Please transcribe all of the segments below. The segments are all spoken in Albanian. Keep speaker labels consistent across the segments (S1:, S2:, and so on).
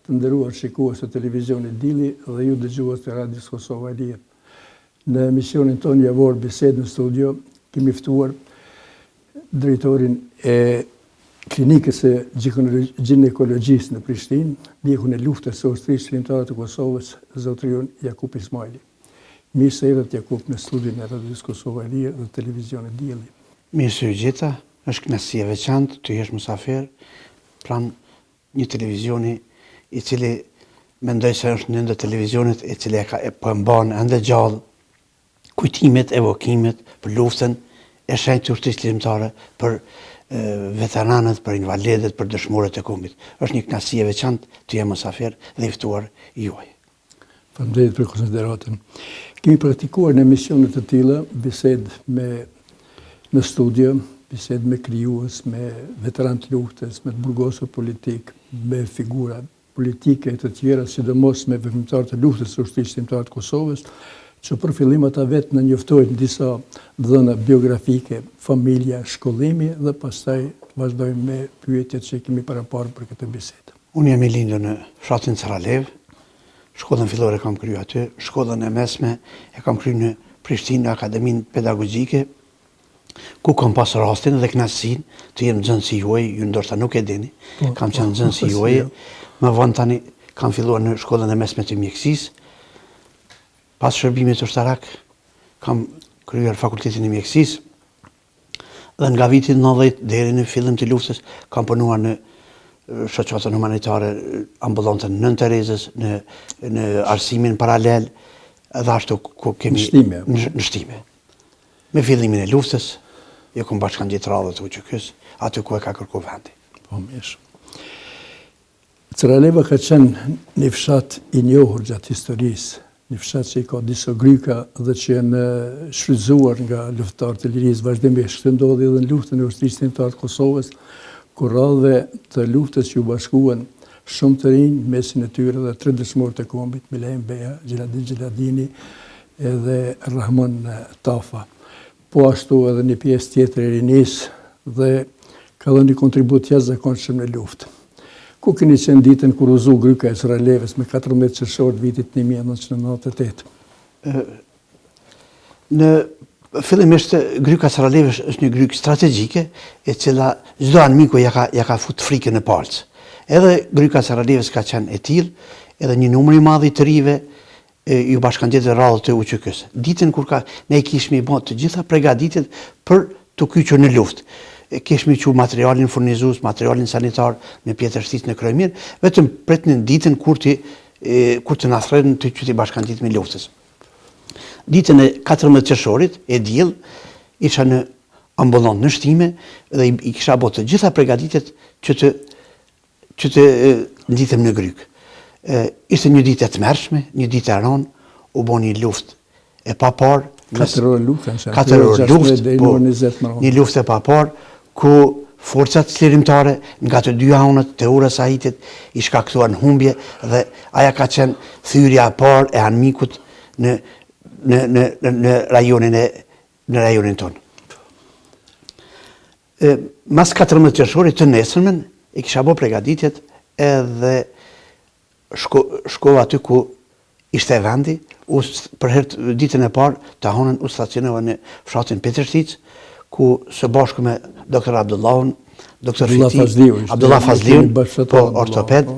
S1: të nderuar shikues të televizionit Dielli dhe ju dëgjues të Radios Kosova e Lirë. Në emisionin tonë javor Bisedë në studio kemi ftuar drejtorin e klinikës së ginekologjisë në Prishtinë, mjekun e luftës së ushtrisë shërimtare të Kosovës, zotëriun Jakup Ismajli. Mirë se erdhët Jakup në studion e Radios Kosova e Lirë dhe televizionit Dielli.
S2: Mirë se u gjeta, është kënaqësi e veçantë të jesh mysafir pranë një televizioni i cili mendoj se është një ndër televizionet i cili po e mban ende gjallë kujtimet, evokimet për luftën e shenjtë të ushtrisë shërimtare, për veteranët, për invalidët, për dëshmorët e kombit. Është një kënaqësi e veçantë të jem mysafir dhe i ftuar juaj.
S1: Faleminderit për konsideratën. Kemi praktikuar në emisione të tilla bisedë në studio, bisedë me krijues, me veteranë të luftës, me burgosur politik, me figura politike të tjera, sidomos me veprimtarë të luftës së ushtrisë shërimtare të Kosovës, që për fillim ata vetë në njoftojnë disa dhëna biografike, familja, shkollimi dhe pastaj vazhdojmë me pyetjet që kemi paraparë për këtë bisedë.
S2: Unë jam i lindur në fshatin Saralev, shkollën fillore kam kryer aty, shkollën e mesme e kam kryer në Prishtinë, në Akademinë Pedagogjike, ku kam pas rastin dhe kënaqësinë të jem nxënës juaj, ju ndoshta nuk e dini, kam qenë nxënës juaj, më vonë tani kam filluar në shkollën e mesme të mjekësisë. Pas shërbimit ushtarak kam kryer fakultetin e mjekësisë dhe nga viti 90 deri në fillim të luftës kam punuar në shoqatën humanitare ambulante në Nën Terezës, në arsimin paralel dhe ashtu ku kemi në shtime. Me fillimin e luftës, jo kom bashkangjitur radhët u QK-s, aty ku e ka kërku vendi.
S1: Po mirë. Sarajeva ka qenë një fshat i njohur gjatë historisë, një fshat që i ka disa gryka dhe që janë shfrytzuar nga luftëtarët e lirisë vazhdimisht. Këtë ndodhi edhe në luftën e ushtrisë shërimtare të Kosovës, ku rradhëve të luftës që u bashkuan shumë të rinj, mesin e tyre dhe 3 dëshmorë të kombit, Milejn Beja, Gjeladin Gjeladini edhe Rahman Tafa. Po ashtu edhe një pjesë tjetër e rinisë dhe ka dhënë një kontribut jashtëzakonshëm në luftë. Ku keni qenë ditën kur u zu gryka e Sarajevës me 14 qershor të vitit 1998?
S2: Në fillimisht gryka e Sarajevës është një grykë strategjike e cila çdo anmiku ja ka fut frikën në palc. Edhe gryka e Sarajevës ka qenë e tillë, edhe një numër i madh i të rive ju bashkangjitur radhët të UQK-s. Ditën kur ne kishmi bërë të gjitha përgatitjet për të kyçur në luftë. Kishmi qu materialin furnizues, materialin sanitar me pjetërsisë në Krojmir, vetëm pritnin ditën kur të na thërrën të qyti bashkangjitemi luftës. Ditën e 14 qershorit e diell isha në ambulant në shtime dhe i kisha bërë të gjitha përgatitjet që të ndithem në gryk. Ishte një ditë e tmerrshme, një ditë e rënë, u bën një luftë e paparë.
S1: 4 orë luftë,
S2: 4 orë luftë, një luftë e paparë, ku forcat shërimtare nga të dy anët të urës ahitit i shkaktuan humbje dhe aja ka qenë thyrja e parë e anmikut në rajonin tonë. Mas 14 qershorit të nesërmen, i kisha bërë përgatitjet edhe shkova aty ku ishte vendi, për herë ditën e parë të honën u stacionova në fshatin Petrështic, ku së bashku me doktor Abdullahun, doktor Abdullah Fazliun, po ortoped,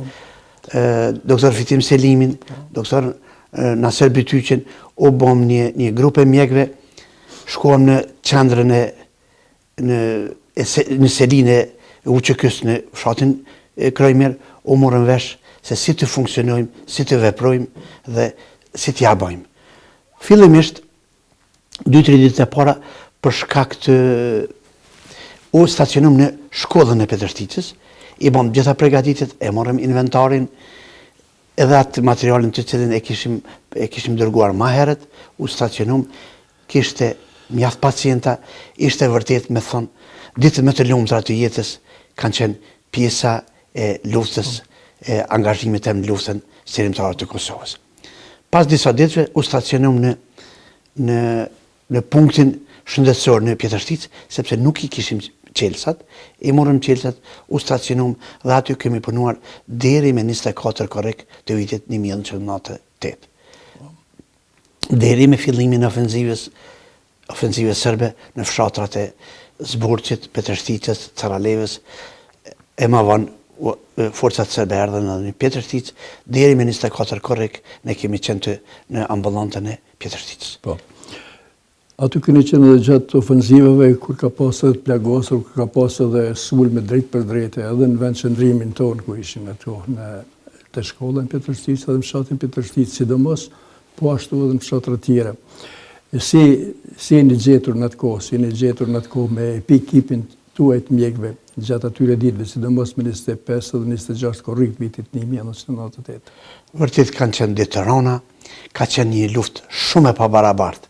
S2: doktor Fitim Selimin, doktor Nasser Bytyqin, u bëm një grup e mjekve, shkuam në qendrën në selinë e UQK-s në fshatin Krojmir, u morën vesh se si të funksionojmë, si të veprojmë dhe si t'ja bëjmë. Fillimisht 2-3 ditë e para për shkak të u stacionum në shkollën e Petrështicës, i bëm gjitha përgatitjet, e morëm inventarin edhe atë materialin të cilin e kishim dërguar ma herët, u stacionum, kishte mjaft pacienta, ishte vërtet me thonë, ditët më të lumtura të jetës kanë qenë pjesa e luftës, e angazhimit e në luftën shërimtare të Kosovës. Pas disa ditëve u stacionum në punktin shëndetësor në Petrështic, sepse nuk i kishim Qelsat, i morëm Qelsat, u stacionum dhe aty kemi punuar deri me 24 korrek të vitit 1998. Deri me fillimin e ofensive sërbe në fshatrat e Zburqit, Petrështicës, Caralevës, e ma vonë forcat sërbe erdhen edhe në Petrështicë, deri me 24 korrek ne kemi qenë në ambulantën e Petrështicës.
S1: Po. Aty keni qenë edhe gjatë ofensivave kur ka pas edhe plagosur, kur ka pas edhe sulme drejt për drejtë, edhe në vend qëndrimin tonë ku ishin ato të shkolla në Petrështicë, edhe në fshatin Petrështicë, sidomos, po ashtu edhe në fshatra tjera. Si jeni gjetur në atë kohë, me ekipin tuaj të mjekëve gjatë atyre ditëve, sidomos me 25 dhe 26 korrik vitit 1998.
S2: Vërtet kanë qenë ditë të rona, ka qenë një luftë shumë e pabarabartë.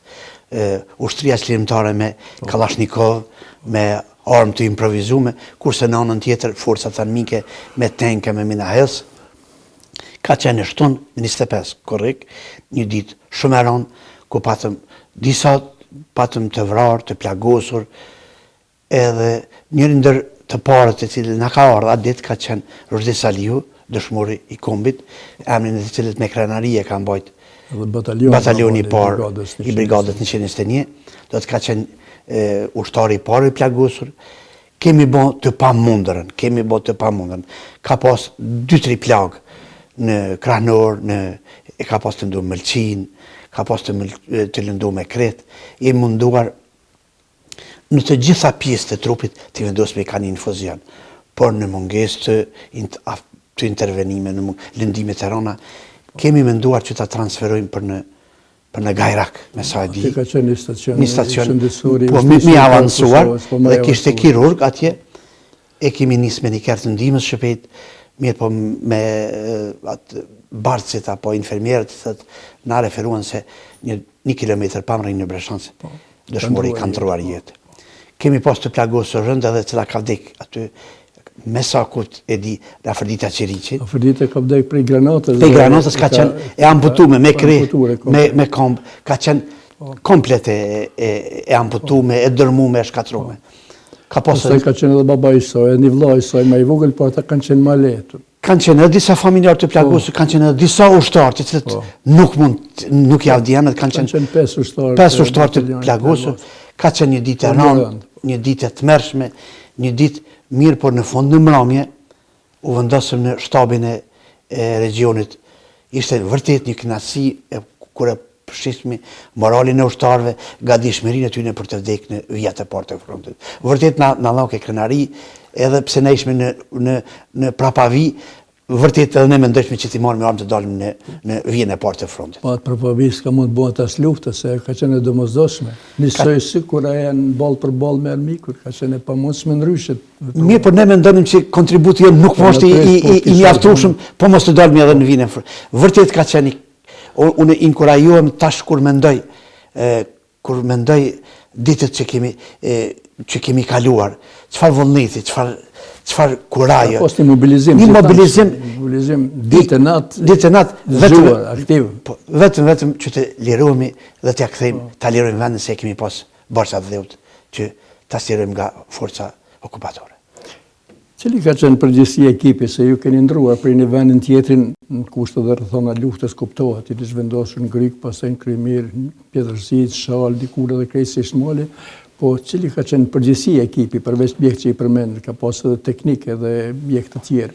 S2: Ushtria çlirimtare me Kalashnikov, me armë të improvizume, kurse në anën tjetër forcat armike me tanke, me minahels. Ka qenë shtunë me 25 korrik, një ditë shumë e rëndë, ku patëm të vrarë, të plagosur, edhe njëri ndër të parët e cilët na ka ardhur atë ditë ka qenë Ruzdi Salihu, dëshmori i kombit, emrin e të cilët me krenarie ka mbajt batalioni i parë i brigadës 121, do të ka qenë ushtari i parë i plagosur. Kemi bë të pamundërën. Ka pas 2-3 plagë në Krahnor, e ka pas të ndu Mëlqin, ka pas të lëndu me Kret, i munduar në të gjitha pjesë të trupit të vendosme i ka një infuzion, por në munges të intervenime, në lëndime të rona, kemi menduar që ta transferojmë për në Gajrak, me sa e di.
S1: Ka qenë një stacion
S2: po mi avancuar, dhe kishte kirurg atje, e kemi nisë me një kertë ndihmës shpejt, mirë po me barcit apo infermierët na referuan se një kilometër pamrë në Breshancë, dëshmori kanë truar jetë. Kemi pas të plagosur rënd edhe cila ka vdek aty, me sa kut e di, dhe Afërdita Qiriqi.
S1: Afërdita ka vdek prej granatës.
S2: Prej granatës ka qenë e amputume, me kre, me komb, ka qenë komplet e amputume, e dërmume, e shkatrume.
S1: Ka qenë edhe baba i saj, një vlla i saj, ma i vogël, por ata kanë qenë ma letur.
S2: Kanë qenë edhe disa familjarë të plagosur, kanë qenë edhe disa ushtarë, të cilët nuk javë dianë, kanë qenë 5 ushtarë të plagosur, ka qenë një ditë e rëndë, një ditë e tmerrshme, një ditë mirë, por në fund në mramje, u vendosëm në shtabin e regionit. Ishte vërtet një kënaqësi kur e përshishmi moralin e ushtarëve, gatishmërinë e tyre për të vdekur në vijat e parë të frontit. Vërtet na lloke krenari, edhe pse ne ishme në prapavi, vërtet edhe ne mendojmë që ti marrim armë të dalim në vijën e parë të frontit.
S1: Po atë prapavi s'ka mund të bëhet as luftë, se ka qenë e domosdoshme. Nisoj sikur janë ballë për ballë me armikut, ka qenë e pamundshme ndryshet.
S2: Mirë, por ne mendojmë që kontributi jonë nuk është i mjaftueshëm, po mos të dalim edhe në vijën e frontit. Vërtet ka qenë, unë inkurajohem tash kur mendoj ditët që kemi kaluar, çfarë vullneti, çfarë kuraje.
S1: Pas një mobilizim. Një mobilizim ditë e natë zgjuar, aktiv.
S2: Vetëm që të lirohemi dhe t'ia kthejmë, ta lirojmë vendin se kemi pas barsha dheut që ta lirojmë nga forca okupatore.
S1: Cili ka qenë përgjegjësia e ekipit, se ju keni ndruar për një vendin tjetrin në kushte dhe rrethona luftës, kuptohet, i të zhvendosur në Grik, pastaj në Krymir, Pjetërësit, Shal, dikur edhe krejtësisht Mali, po cili ka qenë përgjegjësia e ekipit, përveç mjek që i përmend, ka pas edhe teknikë dhe mjek të tjerë?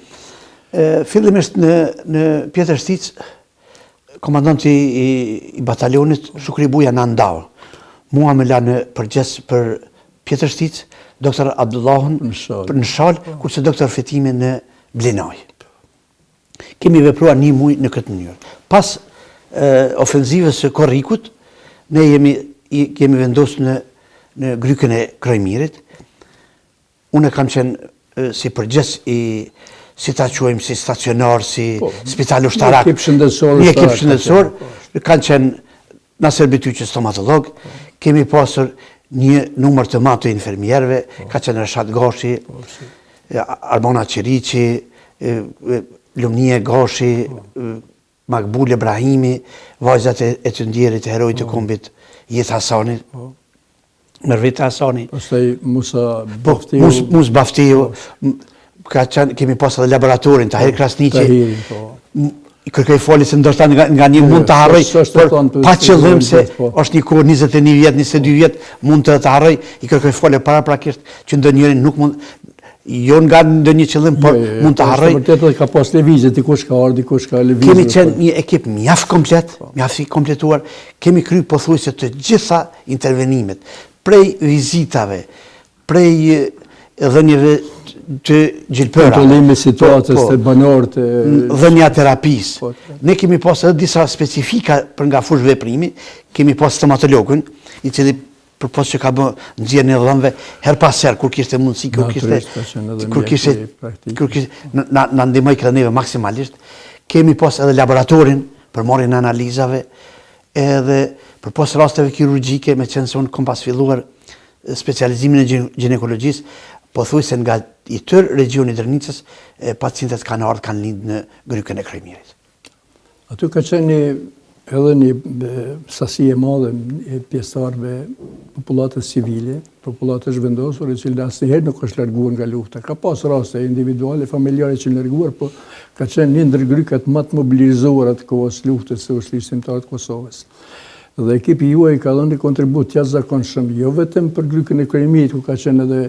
S2: Fillimisht në Pjetërësit, komandanti i batalionit Shukri Buja na ndau. Mua më la në përgjes për Pjetërësit, doktor Abdullahun në Shal, kurse doktor Fetimi në Blenaj. Kemi vepruar një muaj në këtë mënyrë. Pas ofenzivës së Korrikut, ne kemi vendosur në grykën e Krojmirit. Unë kam qenë si përgjes si ta quajmë, si stacionar, si spital ushtarak. Një ekip shëndetësor. Kanë qenë na servituqë stomatolog. Kemi pasur një numër të madh të infermierëve, ka qenë Reshat Gashi, Arbona Qiriqi, Lumnie Gashi, Makbul Ibrahimi, vajzat e të ndjerit, herojt të kombit Jet Hasanit. Merveta Hasani.
S1: Pastaj Musa Baftiu.
S2: Mus Baftiu. Kemi pas edhe laboratorin, Tahir Krasniqi.
S1: Tahirin, po.
S2: Kërkoj foli se ndoshta nga një mund të harroj, por pa qëllim se është një kohë 21 vjet, 22 vjet mund të harroj, i kërkoj foli paraprakisht që ndonjërin nuk mund jo nga ndonjë qëllim, por mund të harroj.
S1: Vërtet ka pas lëvizje, dikush ka ardhur, dikush ka lëvizje.
S2: Kemi qenë një ekip mjaft komplet, mjaft i kompletuar. Kemi kryer pothuajse të gjitha intervenimet, prej vizitave, prej dhënieve të gjilpëra.
S1: Kontrollimi situatës të banorët.
S2: Dhënia terapisë. Ne kemi pas edhe disa specifika për nga fush veprimi, kemi pas stomatologun, i cili përpos që ka bë nxjerrje në dhëmbëve her pas her kur kishte mundësi, kur kishte na ndihmoi neve maksimalisht. Kemi pas edhe laboratorin për marrjen e analizave, edhe përpos rasteve kirurgjike, me qenë se unë kom pas filluar specializimin e ginekologjisë, pothuajse nga i tërë regioni i Drnicës, pacientët kanë ardhur, kanë lindë në grykën e Krajmirit.
S1: Aty ka qenë edhe një sasi e madhe e pjesëtarëve popullatës civile, popullatës vendosur, e cila asnjëherë nuk është larguar nga lufta. Ka pas raste individuale, familjare që larguar, po ka qenë një ndër grykat më të mobilizuara të kohës luftës së Ushtrisë të Kosovës. Dhe ekipi juaj ka dhënë një kontribut jashtëzakonshëm, jo vetëm për grykën e Krajmirit, ku ka qenë edhe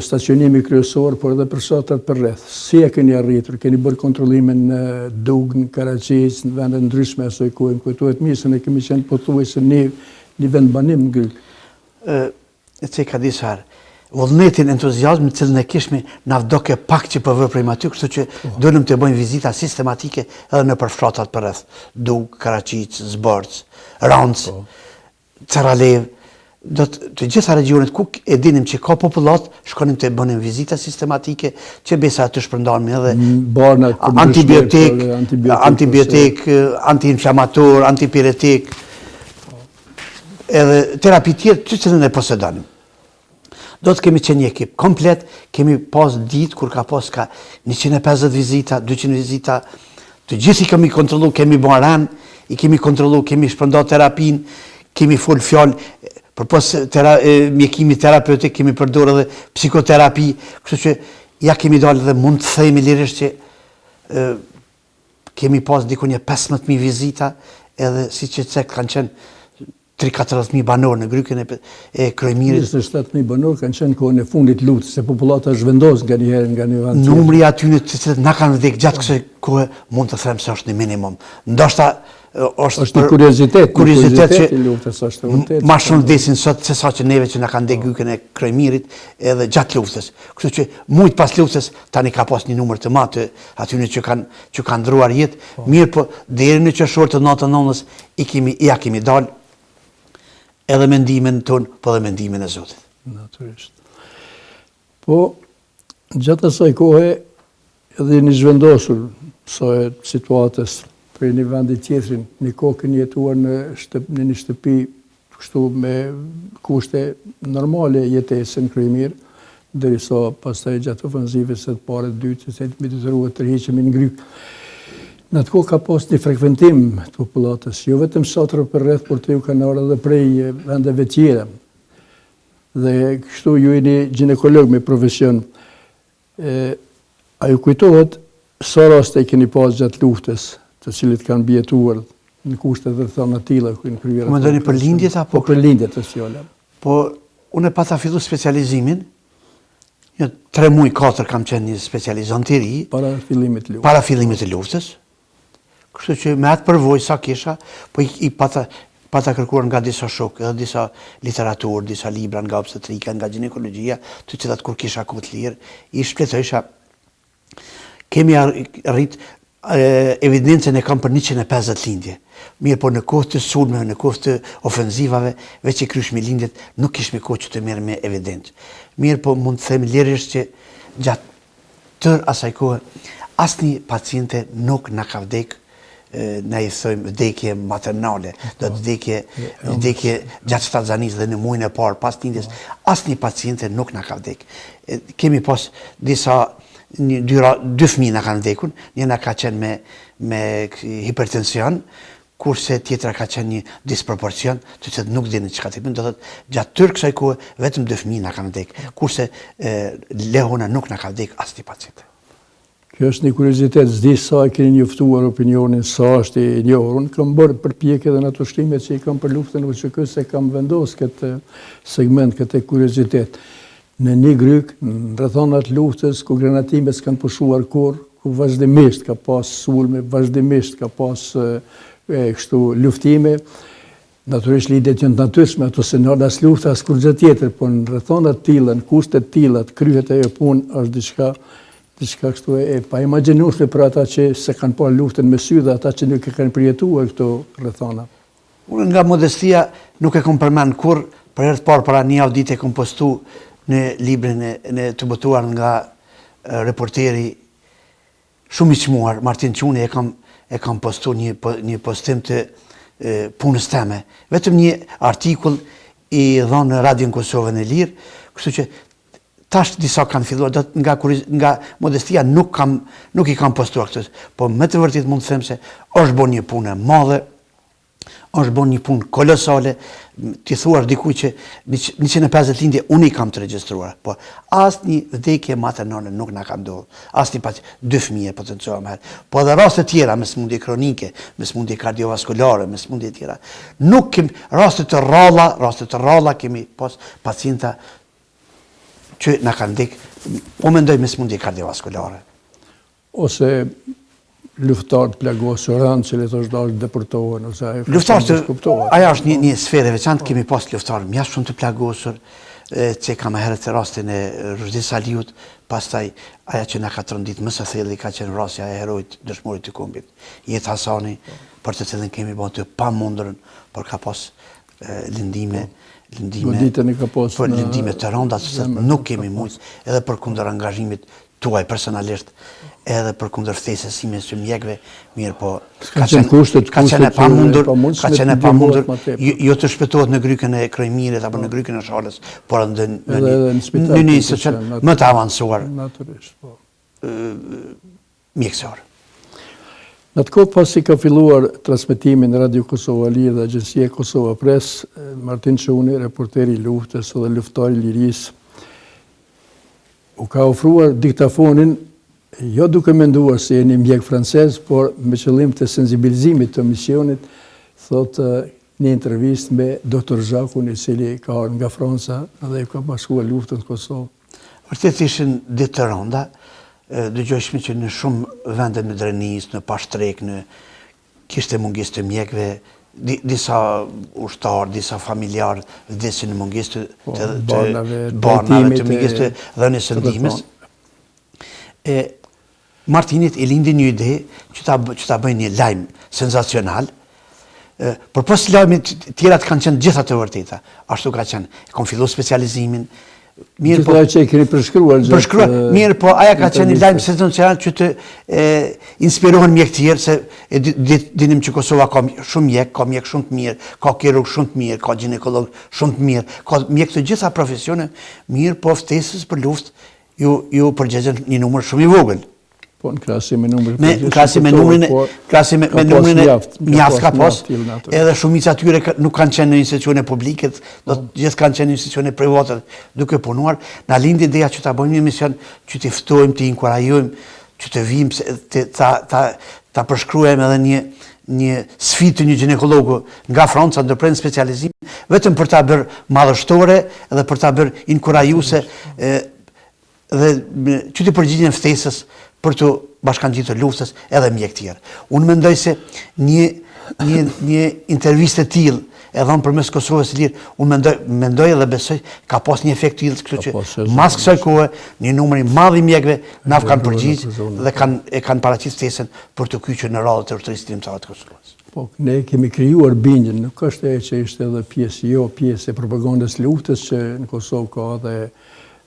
S1: stacionimi kryesor, por edhe për fshatat përreth. Si e keni arritur? Keni bërë kontrollime në Dugë, në Karaqiz, në vende ndryshme asoj kohë, më kujtohet mirë se ne kemi qenë pothuajse një vend banim në Gryk.
S2: E ka disar, vullnetin, entuziazmin që ne kishmi na vdoke pak që po veprojmë aty, kështu që donim të bëjmë vizita sistematike edhe në për fshatat përreth. Dugë, Karaqiz, Zborc, Rancë, Caralev. Të gjitha regionet ku e dinim që ka popullat, shkonim të bënim vizita sistematike, që besa të shpërndanim edhe antibiotik, antiinflamator, antipiretik, edhe terapi tjerë, që cilën e posedonim. Do të kemi qenë një ekip komplet, kemi pas ditë kur ka pas ka 150 vizita, 200 vizita, të gjithë i kemi kontrollu, kemi baran, i kemi kontrollu, kemi shpërnda terapin, kemi full fjallë, përpos mjekimi terapeutik kemi përdorur edhe psikoterapi, kështu që ja kemi dalë dhe mund të themi lirisht që kemi pas diku një 15.000 vizita, edhe si që kanë qenë 3-4.000 banorë në grykën e Krajmirit.
S1: 27.000 banorë kanë qenë kohën e fundit luftës, se populata zhvendos nga një herë nga një vend tjetër.
S2: Numri atyre të cilët na kanë vdekur gjatë kësaj kohe mund të them se është një minimum. Ndoshta
S1: është një kuriozitet që luftës është vërtet.
S2: Ma shumë vdesin sot se sa që neve që na kanë vdekur grykën e Krajmirit edhe gjatë luftës. Kështu që shumë pas luftës tani ka pas një numër të madh atyre që kanë ndruar jetë. Mirë, po deri në qershor të 99-s ja kemi dalë edhe mendimin ton, po dhe mendimin e Zotit.
S1: Natyrisht. Po, gjatë asaj kohe, edhe një zhvendosur soj situatës për një vendi tjetrin, një kohë kënë jetuar në një shtëpi kështu me kushte normale jetesë në Krajmir, derisa pastaj gjatë ofenzivës së parë të dytë, se të mbetëruat tërhiqemi në Gryk. Në atë kohë ka pas një frekventim të popullatës, jo vetëm satërë për rreth, por të ju kanë ardhur edhe prej vendeve tjera. Dhe kështu ju jeni ginekolog me profesion. A ju kujtohet sa raste keni pas gjatë luftës, të cilët kanë bjetuar në kushte dhe thënë tilla ku në kryer.
S2: Më ndoni për lindjet apo
S1: për lindjet të fjalë.
S2: Po unë pata fillu specializimin. 3 muaj 4 kam qenë një specializant i ri
S1: para fillimit
S2: të luftës. Kështu që me atë përvojë sa kisha, po i pata kërkuar nga disa shokë, edhe disa literaturë, disa libra nga obstetrika, nga ginekologjia, të cilat kur kisha kohë të lirë, i shpletësha. Kemi arrit evidencën e kam për 150 lindje. Mirë, po në kohë të sulmeve, në kohë të ofenzivave, veç i kryshmi lindjet, nuk kishmi kohë që të merr me evidencë. Mirë, po mund të themi lirisht që gjatë tërë asaj kohë, asnjë paciente nuk na ka vdekur, ne i thojmë vdekje maternale, do të vdekje gjatë shtatzanisë dhe në muajin e parë pas lindjes, asnjë paciente nuk na ka vdekur. Kemi pas dy fëmijë na kanë vdekur, një na ka qenë me hipertension, kurse tjetra ka qenë një disproporcion, të cilët nuk dinin çka të bëjnë, do thotë gjatë tërë kësaj kohe vetëm 2 fëmijë na kanë vdekur, kurse Lehona nuk na ka vdekur asnjë pacient.
S1: Kjo është një kuriozitet, s'di sa e keni njoftuar opinionin, sa është i njohur. Unë kam bërë përpjekje edhe në ato shkrimet që i kam për luftën e UÇK se kam vendosur këtë segment, këtë kuriozitet. Në një gryk, në rrethonat luftës, ku granatimet s'kanë pushuar kurrë, ku vazhdimisht ka pas sulme, vazhdimisht ka pas kështu luftime, natyrisht lidhet janë natyrshme, ato se në as lufta as kur gjë tjetër, por në rrethonat tilla, në kushte tilla, kryhet ajo punë është diçka kështu e pa imagjinueshme për ata që se kanë parë luftën me sy dhe ata që nuk e kanë përjetuar këto rrethona.
S2: Unë nga modestia nuk e kam përmend kurrë, për herë të parë para një audite e kam postu në librin e të botuar nga reporteri shumë i çmuar, Martin Quni, e kam postu një postim të punës teme. Vetëm një artikull i dhënë në Radion Kosovën e Lirë, kështu që tash disa kanë filluar, nga modestia nuk i kam postuar këtë, po me të vërtet mund të them se është bën një punë e madhe, është bën një punë kolosale, ti thuar dikuj që 150 lindje unë i kam të regjistruar, po asnjë vdekje maternore nuk na ka ndodhur, asnjë pacient, 2 fëmijë potencuar më herë, po edhe raste tjera me smundje kronike, me smundje kardiovaskulare, me smundje tjera. Nuk kemi raste të rralla kemi pas pacienta që na kanë vdekur, po mendoj me smundje kardiovaskulare.
S1: Ose luftarët plagosur rënd që le thosh dash deportohen ose
S2: luftarët, ajo është një sferë e veçantë, kemi pas luftarë mjaft shumë të plagosur, që kam herët rastin e Ruzdis Aliut, pastaj aja që na ka trondit më së thelli ka qenë vrasja e herojit dëshmorit të kombit, Jet Hasani, për të cilën kemi bën të pamundurën, por ka pas lindime të rënda që nuk kemi mujt, edhe për kundër angazhimit tuaj personalisht, edhe për kundër ftesës sime së mjekëve, mirë po ka qenë e pamundur, jo të shpëtohet në grykën e Krojmirit apo në grykën e Shalës, por në një institucion më të avancuar mjekësor.
S1: Në të kohë pasi ka filluar transmetimin në Radio Kosova Lirë dhe Agjencia Kosova Press, Martin Quni, reporteri i luftës dhe luftari i lirisë, u ka ofruar diktafonin, jo duke menduar se jeni mjek francez, por me qëllim të sensibilizimit të misionit, thot një intervist me Dr. Jakun, i cili ka ardhur nga Franca dhe ka bashkuar luftën në Kosovë.
S2: Vërtet ishin ditë të rënda, dëgjojshmi që në shumë vende në Drenis, në Pashtrek, kishte mungesë të mjekëve, disa ushtarë, disa familjarë vdesin në mungesë të barnave, të mungesë të dhënies së ndihmës. Martinit i lindi një ide që ta bëjnë një lajm senzacional, por pas lajmit tjerat kanë qenë gjitha të vërteta. Ashtu ka qenë, kanë filluar specializimin.
S1: Mirë po që e keni përshkruar.
S2: Mirë po, aja ka qenë një lajm senzacional që të inspirohen mjek tjerë, se dinim që Kosova ka shumë mjek, ka mjek shumë të mirë, ka kirurg shumë të mirë, ka ginekolog shumë të mirë, ka mjek të gjitha profesione, mirë po ftesës për luftë ju përgjigjen një numër shumë i vogël.
S1: Po në krahasim me numrin
S2: mjaft ka pas, edhe shumica atyre nuk kanë qenë në institucione publike, gjithë kanë qenë në institucione private duke punuar. Na lindi ideja që ta bëjmë një mision, që t'i ftojmë, t'i inkurajojmë, që të vijmë, ta përshkruajmë edhe një sfidë të një ginekologu nga Franca ndërprerën specializim, vetëm për ta bërë madhështore edhe për ta bërë inkurajuese dhe që t'i përgjigjen ftesës për të bashkangjitur luftës edhe mjek tjerë. Unë mendoj se një intervistë e tillë e dhënë përmes Kosovës së Lirë, unë mendoj edhe besoj ka pas një efekt tillë, kështu që mas kësaj kohe një numër i madh i mjekëve na kanë përgjigjë dhe kanë paraqitur ftesën për të kthyer në radhë të udhëtisë timtare të Kosovës.
S1: Po, ne kemi krijuar bindjen, nuk është e që ishte edhe pjesë e propagandës luftës që në Kosovë ka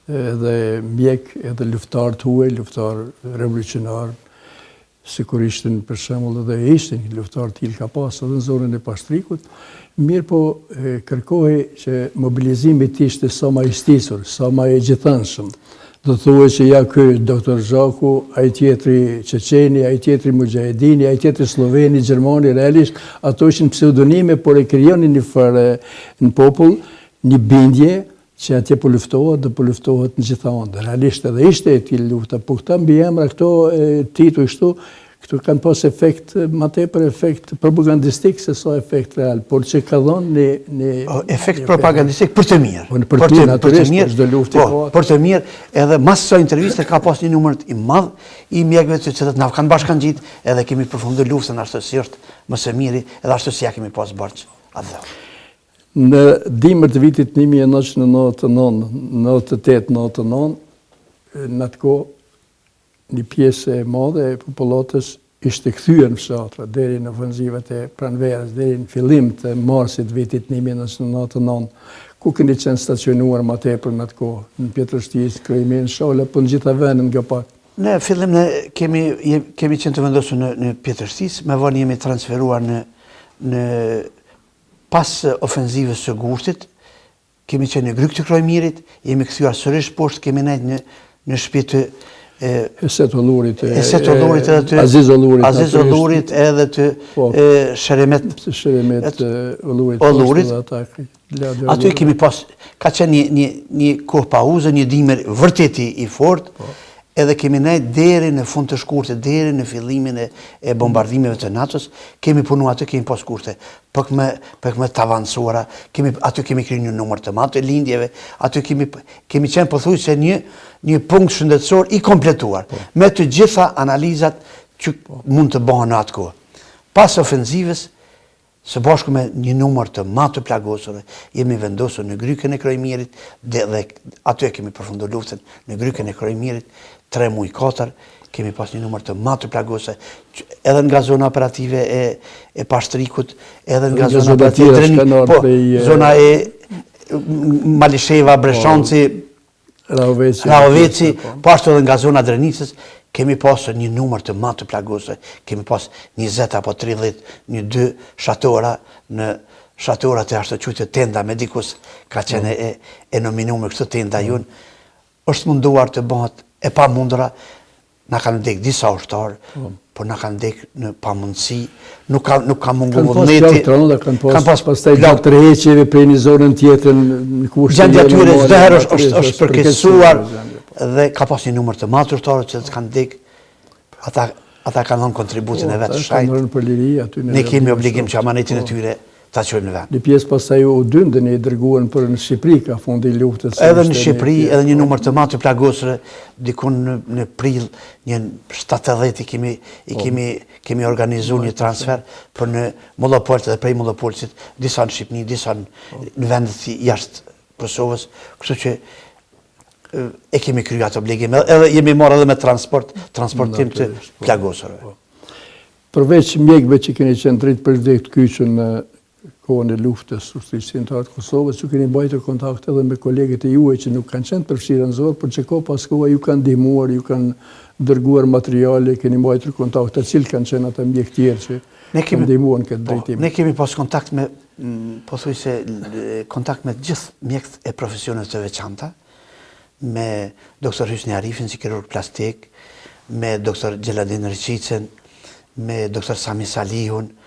S1: edhe mjek, edhe luftar të huaj, luftar revolucionar, sikur ishten për shembull edhe ishten luftar tillë ka pas edhe në zonën e Pashtrikut, mirë po kërkohej që mobilizimi të ishte sa më i stisur, sa më i gjithënshëm, Do thuaj që ja ky doktor Zhaku, ai tjetri Çeçeni, ai tjetri Mujahedini, ai tjetri Sloveni, Gjermani, realisht ato ishin pseudonime, por e krijonin një farë në popull një bindje që atje po luftohet dhe po luftohet në gjitha ande. Realisht edhe ishte e tillë lufta, po këta mbiemra këto tituj kështu, këtu kanë pas efekt, ma tepër efekt propagandistik se so efekt real, por që ka dhënë një
S2: efekt propagandistik për të mirë.
S1: Për të mirë, çdo luftë.
S2: Për të mirë, edhe mas kësaj interviste ka pas një numër i madh i mjekëve të cilët na kanë bashkangjit, edhe kemi përfunduar luftën ashtu si është më së miri, edhe ashtu si ja kemi pas bërç atë.
S1: Në dimër të vitit 1999, 98, 99, në atë kohë, një pjesë e madhe e popullatës ishte kthyer në fshatra deri në ofenzivat e pranverës, deri në fillim të marsit vitit 1999, ku keni qenë stacionuar më tepër në atë kohë, në Pjetrështisë, Kryemin, Shola, po në gjitha vendin nga pak.
S2: Në fillim kemi qenë të vendosur në Pjetrështisë, me vonë jemi transferuar në pas ofenzivës së Gushtit, kemi qenë në Gryk të Krojmirit, jemi kthyer sërish poshtë, kemi nejtë në shtëpi të
S1: Eset Ollurit,
S2: edhe të
S1: Aziz Ollurit,
S2: edhe të Sheremet
S1: Ollurit.
S2: Aty kemi pas, ka qenë një kohë pauze, një dimër vërtet i fort, edhe kemi nejtë deri në fund të shkurtë, deri në fillimin e bombardimeve të NATO-s, kemi punu aty, kemi pas kurte, pak me të avancuara, aty kemi kryer një numër të madh të lindjeve, aty kemi qenë pothuajse një punkt shëndetësor i kompletuar, me të gjitha analizat që mund të bëhen në atë kohë. Pas ofenzivës, së bashku me një numër të madh të plagosur, jemi vendosur në Grykën e Krojmirit, dhe aty e kemi përfunduar luftën në Grykën e Krojmirit, 3 muaj 4, kemi pas një numër të madh të plagosur, edhe nga zona operative e Pashtrikut, edhe nga zona operative e zona e Malisheva, Breshanci, Rahoveci, po ashtu edhe nga zona Drenicës, kemi pasur një numër të madh të plagosur, kemi pas 20 apo 30, një 2 shatora në shatorat e ashtu quajtë tenda medikus, ka qenë e nominuar kështu tenda jon, është munduar të bëhet e pamundura, na kanë ndek disa ushtarë, por na kanë ndek në pamundësi, nuk ka mungu vullneti.
S1: Kanë pas pastaj lart të rreheqjeve për një zonën tjetër në kushte.
S2: Gjendja e tyre çdo herë është përkeqësuar dhe ka pas një numër të madh ushtarë që kanë ndek, ata kanë dhënë kontributin e vet të shajt. Ne kemi obligim që amanetin e tyre ta çojmë në vend.
S1: Një pjesë pastaj u dyndën e dërguan për në Shqipëri ka fundi i luftës.
S2: Edhe në Shqipëri, edhe një numër të madh të plagosur, dikun në prill, një 70 kemi organizuar një transfer për në Mollopolç dhe prej Mollopolçit, disa në Shqipëri, disa në vendet jashtë Kosovës, kështu që e kemi kryer ato obligime. Edhe jemi marrë edhe me transportim të plagosurve.
S1: Përveç mjekëve që keni qenë drejt për drejt kyçën në kohën e luftës ushtrisë të Kosovës, ju keni mbajtur kontakt edhe me kolegët e juaj që nuk kanë qenë përfshirë në zor, por që kohë pas kohë ju kanë ndihmuar, ju kanë dërguar materiale, keni mbajtur kontakt, të cilë kanë qenë ata mjekë tjerë që kanë ndihmuar në këtë drejtim.
S2: Ne kemi pas kontakt me, pothuajse kontakt me gjithë mjekët e profesionit të veçanta, me doktor Hysni Arifin si kirurg plastik, me doktor Gjeladin Ricicen, me doktor Sami Salihun,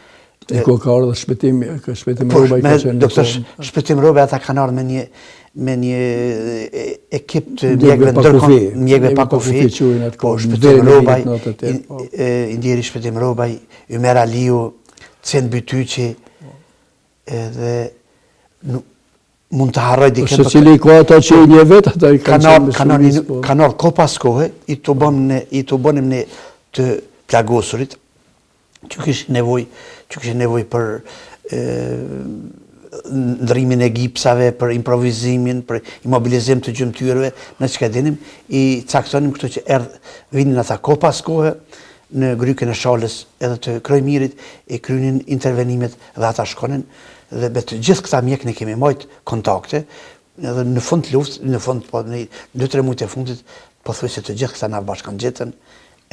S1: ka ardhur shpëtim Robaj ka qenë.
S2: Doktor Shpëtim Robaj ata kanë ardhur me një ekip të mjekëve pa kufi, po Shpëtim Robaj, Indieri Shpëtim Robaj, Ymer Aliu, Cen Bytyqi, edhe mund të harroj dikën.
S1: Se cili ka ata që një vetë, ata i kanë
S2: ardhur kohë pas kohe, i të bënim ne të plagosurit, që kishin nevojë për ndrimin e gipsave, për improvizimin, për imobilizim të gjymtyrëve, në çka dinim, i caktonim kështu që vinin ata kohë pas kohe në Grykën e Shalës edhe të Krojmirit, i kryenin intervenimet dhe ata shkonin, dhe me të gjithë këta mjekë ne kemi marrë kontakte, edhe në fund të luftës, në fund po në 2-3 muajt e fundit, pothuajse të gjithë këta na bashkangjetën,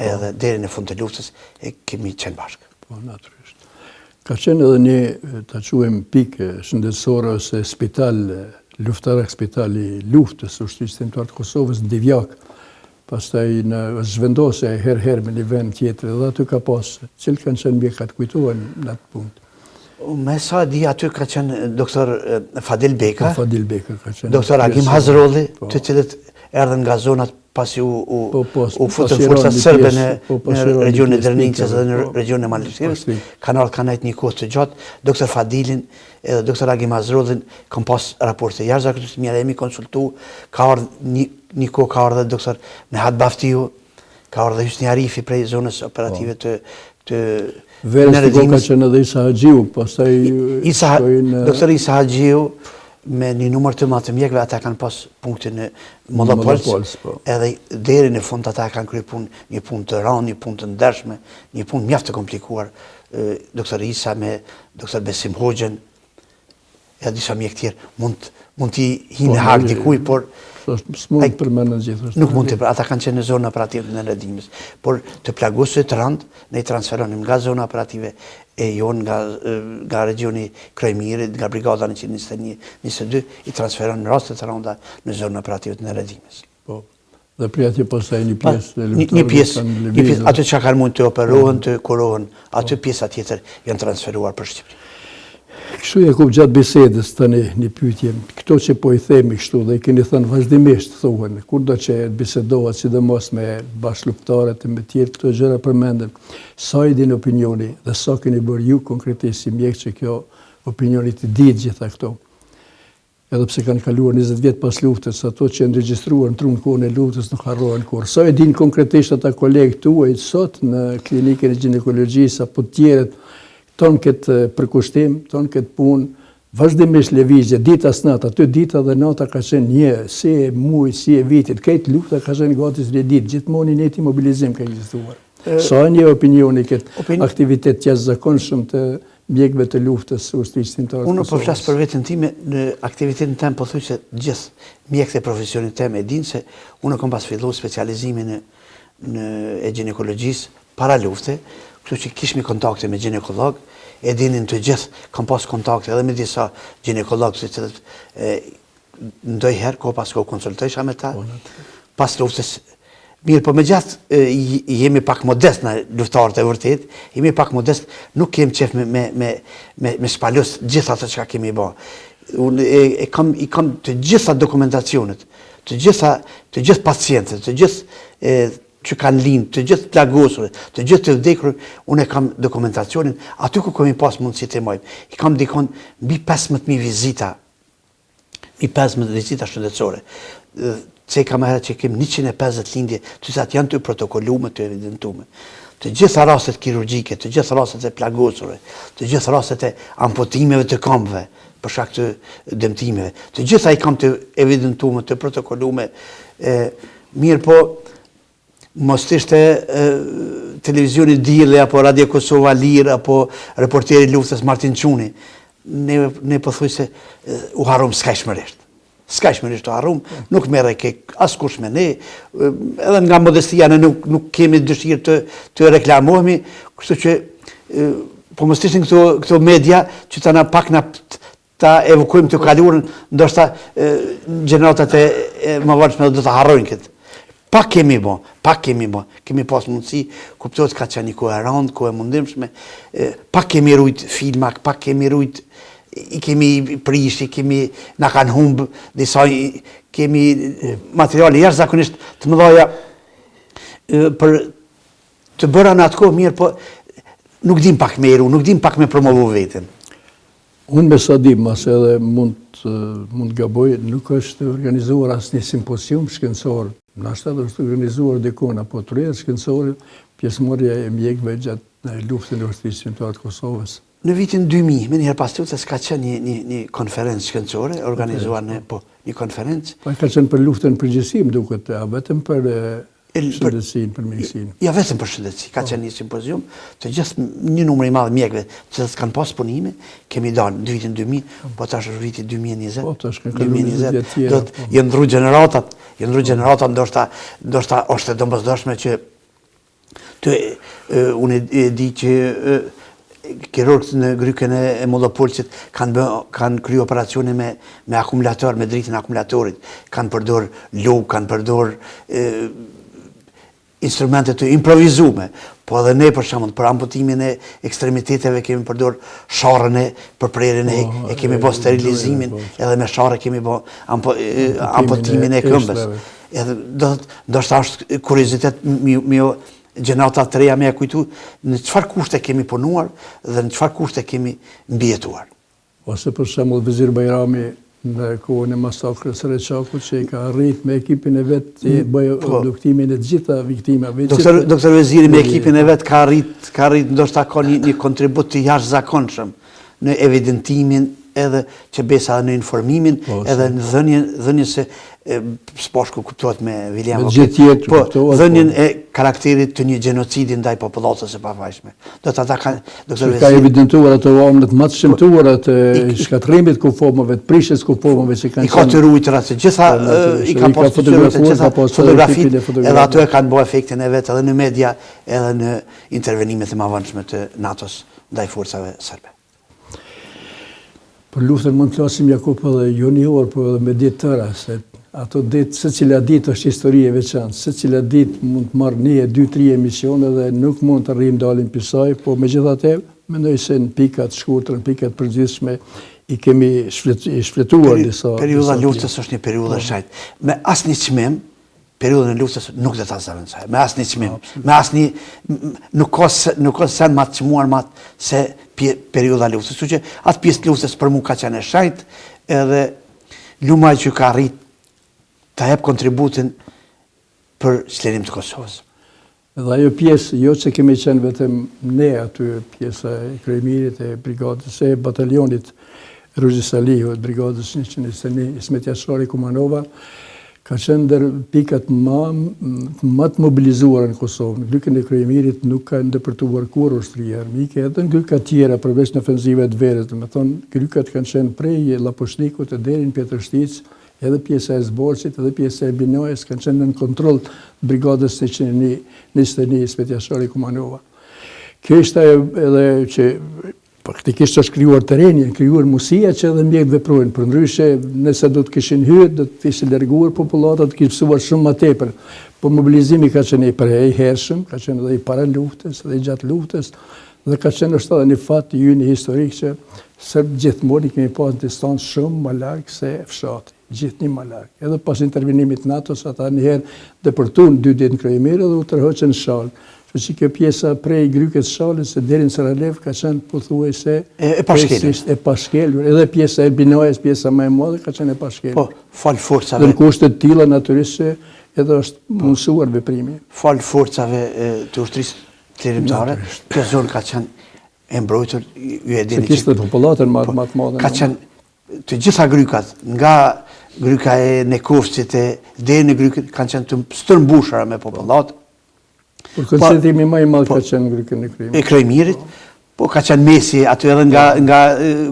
S2: edhe deri në fund të luftës e kemi qenë bashkë.
S1: Po, natyrisht. Ka qenë edhe një, ta quajmë pikë shëndetësore ose spital luftarak spitali luftës, ushtrisë timtar të Kosovës, në Divjak. Pastaj në zhvendose herë me një vend tjetër, dhe aty ka pas, cilë kanë qenë mjekat kujtohen në atë punt.
S2: Me sa di aty ka qenë doktor Fadil Beka,
S1: Fadil Beka ka qenë.
S2: doktor Agim Hazrolli, të cilët erdhen nga zonat pasi u futën forcat serbe në regionin e Drniqës dhe në regionin e Malishevës, kanë ardhur një kohë të gjatë, doktor Fadilin edhe doktor Agim Hazrollin kanë pas raporte jashtëzakonisht mirë, jemi konsultu, ka ardhur një kohë ka ardhur doktor Nehat Baftiu, ka ardhur Hysni Arifi prej zonës operative të
S1: Verës të ka qenë edhe Isa Haxhiu, pastaj
S2: doktor Isa Haxhiu me një numër të madh të mjekëve, ata kanë pas punktin në Mollapolës, edhe deri në fund ata kanë kryer një punë të rëndë, një punë të ndershme, një punë mjaft të komplikuar. Doktor Isa me doktor Besim Hoxhën, edhe disa mjekë tjerë, mund t'i hinë hak dikuj, por
S1: s'mund të përmendën gjithë.
S2: Nuk mund të, ata kanë qenë në zonë operative në Redimës, por të plagosur të rënd, ne i transferonim nga zona operative e jonë nga regioni Krajmirit, nga brigada 121-22, i transferon në rastet të rënda në zonë operative në Redimës.
S1: Po. Dhe prej atje pastaj një pjesë
S2: një pjesë, aty që kanë mund të operohen, të kurohen, aty pjesa tjetër janë transferuar për Shqipëri.
S1: Kështu Jakup gjatë bisedës tani një pyetje, këto që po i themi kështu dhe i keni thënë vazhdimisht thuhen, kur do që bisedohet sidomos me bashkëlufttarët e me tjerë këto gjëra përmenden, sa i din opinioni dhe sa keni bërë ju konkretisht si mjek që kjo opinioni të ditë gjitha këto. Edhe pse kanë kaluar 20 vjet pas luftës, ato që ndregjistruan në kohën e luftës nuk harrohen kurrë. Sa i din konkretisht ata kolegë tuaj sot në klinikën e ginekologjisë apo të tjerët tonë këtë përkushtim, tonë këtë punë, vazhdimisht lëvizje, dita s natë, aty dita dhe nata ka qenë një, si e muaj, si e vitit, këtë lufta ka qenë gati së ditë, gjithmonë një ti mobilizim ka ekzistuar. Sa një opinioni këtë aktivitet jashtëzakonshëm të mjekëve të luftës ushtrisë timtare të Kosovës?
S2: Unë po flas për veten time, në aktivitetin tim po thuaj se gjithë mjekët e profesionit tim e dinë se unë kam pas filluar specializimin e ginekologjisë para lufte, kështu që kishmi kontakte me ginekolog, e dinin të gjithë, kam pas kontakte edhe me disa ginekologë, se ndonjëherë ko pas ko konsultesha me ta, pas luftës. Mirë, po me gjatë jemi pak modest në luftarët e vërtet, jemi pak modest, nuk kem qef me shpalus gjitha të që kemi ba. Unë i kam të gjitha dokumentacionet, të gjithë pacientët, të gjithë që kanë linë, të gjithë plagosur, të gjithë të vdekur, unë e kam dokumentacionin, aty ku kemi pas mundësi të mojmë. I kam dikon mbi 15.000 vizita, shëndetësore. Se kam herë që kem 150 lindje, të cilat janë të protokollume, të evidentume. Të gjitha rastet kirurgjike, të gjitha rastet e plagosure, të gjitha rastet e amputimeve të këmbëve, për shkak të dëmtimeve. Të gjitha i kam të evidentume, të protokollume. Mirë po, mos ishte televizioni Dielli apo Radio Kosova Lirë apo reporteri luftës Martin Çuni, ne po thuaj se u harrum skajshmërisht. Skajshmërisht u harrum, nuk merre ke askush me ne, edhe nga modestia ne nuk kemi dëshirë të reklamohemi, kështu që po mos ishin këto media që ta na pak na ta evokojmë të kaluarën, ndoshta gjeneratat e mëvarshme do ta harrojnë këtë. Pak kemi bo, kemi pas mundësi, kuptohet ka qenë një kohë e rëndë, kohë e mundimshme, pak kemi rujt filma, pak kemi rujt, i kemi prish, na kanë humbë, disa kemi materiale jashtëzakonisht të mëdha për të bëra në atë kohë mirë, po nuk dim pak me eru, nuk dim pak me promovu veten.
S1: Unë me sa dim, mas edhe mund gaboj, nuk është organizuar asnjë simpozium shkencor. Nashta do është organizuar dikon apo turë shkencore pjesëmarrja e mjekëve gjatë luftën e ushtrisë timtare të Kosovës.
S2: Në vitin 2000, me njëherë pas luftës ka qenë një konferencë shkencore, organizuar një konferencë.
S1: Po ka qenë për luftën përgjithësi, më duket, vetëm për shëndetësinë, për mjekësinë.
S2: Ja, vetëm për shëndetësi, ka qenë një simpozium, të gjithë një numër i madh mjekëve që kanë pas punime, kemi dalë në vitin 2000, po tash është viti 2020.
S1: Po tash kanë kaluar 20 vjet tjerë.
S2: Do të janë ndru gjeneratat, ndoshta është domosdoshme që unë e di që kirurgët në grykën e Mollopolçit kanë kryer operacione me akumulator, me dritën e akumulatorit, kanë përdor lugë, kanë përdor instrumente të improvizume, po edhe ne për shembull për amputimin e ekstremiteteve kemi përdor sharrën e përprerjen e kemi bë sterilizimin, edhe me sharrë kemi bë amputimin e këmbës. Edhe ndoshta është kuriozitet mio gjenata të reja me e kujtu në çfarë kushte kemi punuar dhe në çfarë kushte kemi mbijetuar.
S1: Ose për shembull Vizir Bajrami në kohën e masakrës së Reçakut që ka arrit me ekipin e vet të bëjë obduktimin e të gjitha viktimave.
S2: Doktor Veziri me ekipin e vet ka arrit ndoshta ka një kontribut të jashtëzakonshëm në evidentimin edhe që besa në informimin edhe në dhënien se s'pashku kuptohet me William po dhënien e karakterit të një gjenocidi ndaj popullatës së pafajshme.
S1: Ka evidentuar ato omlet më të shëmtuara të shkatrimit kufomëve, të prishjes kufomëve që kanë.
S2: I ka të ruajtura të gjitha, i ka fotografuar të gjitha fotografitë, edhe ato e kanë bërë efektin e vet edhe në media, edhe në intervenimet e mëvonshme të NATO-s ndaj forcave serbe.
S1: Për luftën mund të flasim Jakup edhe junior, por edhe me ditë tëra, se ato ditë, secila ditë është histori e veçantë, secila ditë mund të marrë 1, 2, 3 emisione dhe nuk mund të arrijmë dalin pisaj, po megjithatë mendoj se në pikat shkurtër, në pikat përgjithshme i kemi shfletuar disa.
S2: Periudha luftës është një periudhë shajt. Me asnjë çmim, periudhën e luftës nuk do ta zaventoj. Me asnjë çmim, me asnjë nuk ka sen më të çmuar më se periudha e luftës. Kështu që atë pjesë të luftës për mua ka qenë e shajt, edhe lumaj që ka arrit ta jep kontributin për çlirim të Kosovës.
S1: Dhe ajo pjesë, jo që kemi qenë vetëm ne aty, pjesa e kryemirit e brigadës e batalionit Ruzhi Salihu, brigadës 121 Ismet Jashari Kumanova, ka qenë ndër pikat më të mobilizuar në Kosovë. Në grykën e kryemirit nuk ka ndërpërtuar kur ushtria armike, edhe në gryka tjera përveç në ofenzive të verës. Do të thonë, grykat kanë qenë prej Laposhnikut e deri në Pjetrështic, edhe pjesa e Zborçit, edhe pjesa e Binojës kanë qenë në kontroll të brigadës 121 Ismet Jashari Kumanova. Kjo ishte edhe që praktikisht është krijuar terreni, krijuar mundësia që edhe mjekët veprojnë. Përndryshe, nëse do të kishin hyrë, do të ishin larguar popullata, do të kishin mësuar shumë më tepër. Po mobilizimi ka qenë i hershëm, ka qenë edhe i para luftës, edhe i gjatë luftës, dhe ka qenë është edhe një fat i ynë historik që sërbë gjithmonë i kemi pas distancë shumë më larg se fshati, gjithnjë më larg. Edhe pas intervenimit NATO-s, ata njëherë depërtuan 2 ditë në Kryemir dhe u tërhoqën në Shall. Kështu që kjo pjesa prej grykës Shallit se deri në Sarajevo ka qenë pothuajse e pashkelur. Edhe pjesa e Binojës, pjesa më e madhe ka qenë e pashkelur.
S2: Po, fal forcave.
S1: Në kushte të tilla natyrisht edhe është mundsuar veprimi.
S2: Fal forcave të ushtrisë qlirimtare, kjo zonë ka qenë e mbrojtur, ju e dini.
S1: Se kishte popullatën më të madhe.
S2: Ka qenë të gjitha grykat, nga gryka e Nekovcit deri në grykën kanë qenë të stërmbushura me popullatë.
S1: Por koncentrimi më i madh ka qenë në grykën
S2: e Kryemirit, po ka qenë mesi aty edhe nga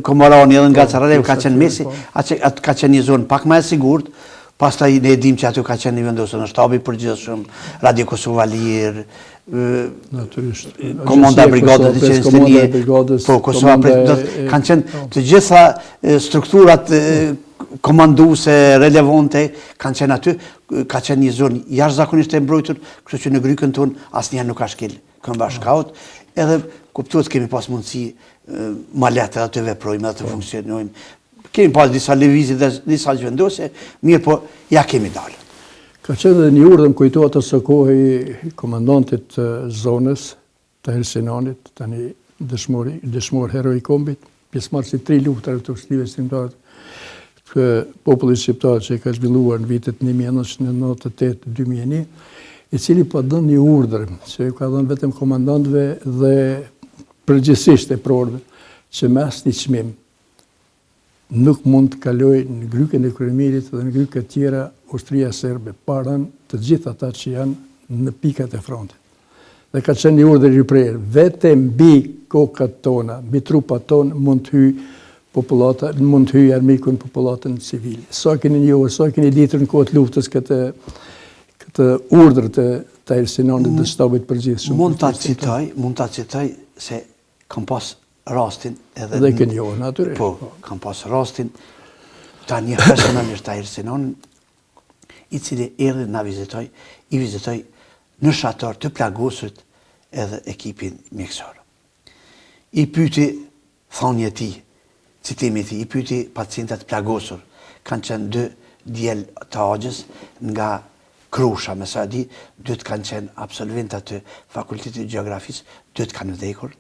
S2: Komorani edhe nga Sarajevo ka qenë mesi, aty ka qenë një zonë pak më e sigurt. Pastaj ne e dim që aty ka qenë një vendosur në shtabi përgjithshëm, Radio Kosova Lir,
S1: natyrisht
S2: komanda brigadës e 121, po Kosova kanë qenë të gjitha strukturat komanduese relevante kanë qenë aty, ka qenë një zonë jashtëzakonisht e mbrojtur, kështu që në grykën tonë asnjëherë nuk ka shkel këmbë shkaut, edhe kuptohet kemi pas mundësi më lehtë aty veprojmë dhe të funksionojmë. Kemi pas disa lëvizje dhe disa vendosje, mirë po ja kemi dalë.
S1: Ka qenë edhe një urdhër, më kujtohet së kohë i komandantit të zonës të Helsinanit, tani dëshmor heroi i kombit, pjesëmarrës i 3 luftave të ushtrisë shqiptare të popullit shqiptar që ka zhvilluar në vitet 1998-2001, i cili po dhënë një urdhër që ka dhënë vetëm komandantëve dhe përgjithsisht e prorëve që me asnjë çmim nuk mund të kaloj në grykën e Kryemirit dhe në gryka tjera ushtria serbe paran të gjithë ata që janë në pikat e frontit. Dhe ka qenë një urdhër i prerë, vetëm mbi kokat tona, mbi trupat tonë mund të hyjë populata, mund të hyjë armiku në popullatën civile. Sa keni njohur, sa keni ditur në kohë të luftës këtë urdhër të Helsinanit dhe shtabit përgjithshëm.
S2: Mund ta citoj se kam pas rastin edhe...
S1: Dhe kënë jo, natyrisht.
S2: Po, kam pas rastin ta një personalisht ta Ersinon, i cili erdhi na vizitoj, i vizitoj në shator të plagosurit edhe ekipin mjekësor. I pyti thonje ti, citimi ti, i pyti pacientat plagosur, kanë qenë 2 djel të agjës nga Krusha, me sa di, 2 kanë qenë absolventat të fakultetit geografisë, 2 kanë vdekur.